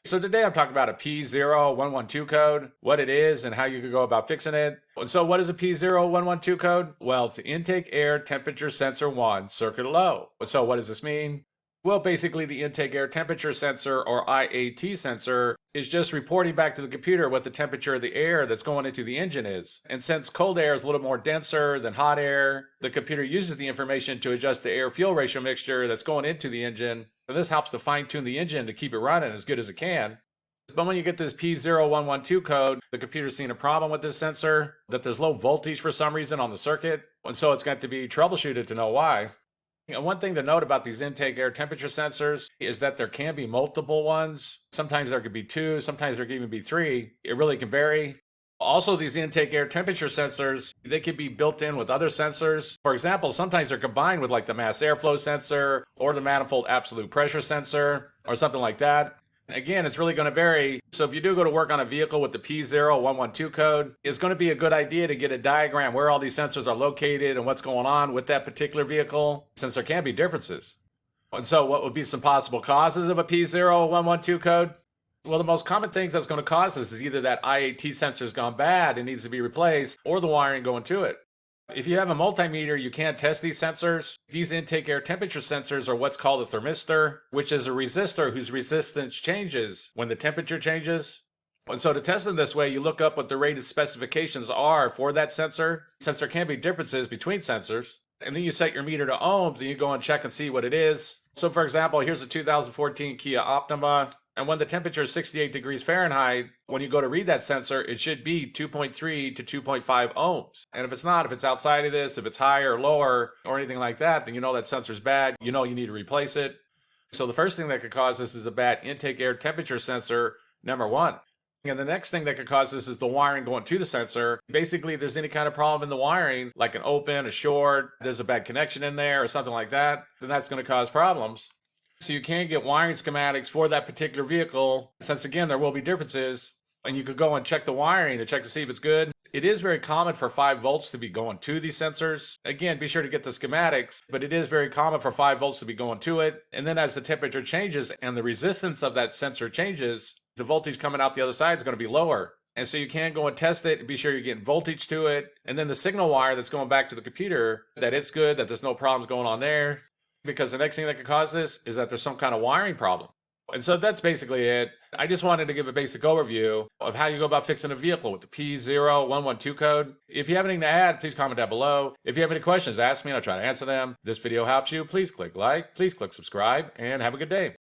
So today I'm talking about a P0112 code, what it is and how you could go about fixing it. And so what is a P0112 code? Well, it's the intake air temperature sensor 1 circuit low. So what does this mean? Well, basically the intake air temperature sensor, or IAT sensor, is just reporting back to the computer what the temperature of the air that's going into the engine is. And since cold air is a little more denser than hot air, the computer uses the information to adjust the air-fuel ratio mixture that's going into the engine. And this helps to fine-tune the engine to keep it running as good as it can. But when you get this P0112 code, the computer's seeing a problem with this sensor, that there's low voltage for some reason on the circuit, and so it's got to be troubleshooted to know why. And one thing to note about these intake air temperature sensors is that there can be multiple ones. Sometimes there could be 2, sometimes there could even be 3. It really can vary. Also, these intake air temperature sensors, they can be built in with other sensors. For example, sometimes they're combined with like the mass airflow sensor or the manifold absolute pressure sensor or something like that. Again, it's really going to vary. So if you do go to work on a vehicle with the P0112 code, it's going to be a good idea to get a diagram where all these sensors are located and what's going on with that particular vehicle, since there can be differences. And so what would be some possible causes of a P0112 code? Well, the most common things that's going to cause this is either that IAT sensor's gone bad and needs to be replaced, or the wiring going to it. If you have a multimeter, you can't test these sensors. These intake air temperature sensors are what's called a thermistor, which is a resistor whose resistance changes when the temperature changes. And so to test them this way, you look up what the rated specifications are for that sensor, since there can be differences between sensors. And then you set your meter to ohms and you go and check and see what it is. So for example, here's a 2014 Kia Optima. And when the temperature is 68 degrees Fahrenheit, when you go to read that sensor, it should be 2.3 to 2.5 ohms. And if it's not, if it's outside of this, if it's higher or lower or anything like that, then you know that sensor's bad. You know you need to replace it. So the first thing that could cause this is a bad intake air temperature sensor, number 1. And the next thing that could cause this is the wiring going to the sensor. Basically, if there's any kind of problem in the wiring, like an open, a short, there's a bad connection in there or something like that, then that's going to cause problems. So you can get wiring schematics for that particular vehicle, since again, there will be differences, and you could go and check the wiring to check to see if it's good. It is very common for 5 volts to be going to these sensors. Again, be sure to get the schematics, but it is very common for 5 volts to be going to it. And then as the temperature changes and the resistance of that sensor changes, the voltage coming out the other side is going to be lower. And so you can go and test it and be sure you're getting voltage to it. And then the signal wire that's going back to the computer, that it's good, that there's no problems going on there. Because the next thing that could cause this is that there's some kind of wiring problem. And so that's basically it. I just wanted to give a basic overview of how you go about fixing a vehicle with the P0112 code. If you have anything to add, please comment down below. If you have any questions, ask me and I'll try to answer them. If this video helps you, please click like, please click subscribe, and have a good day.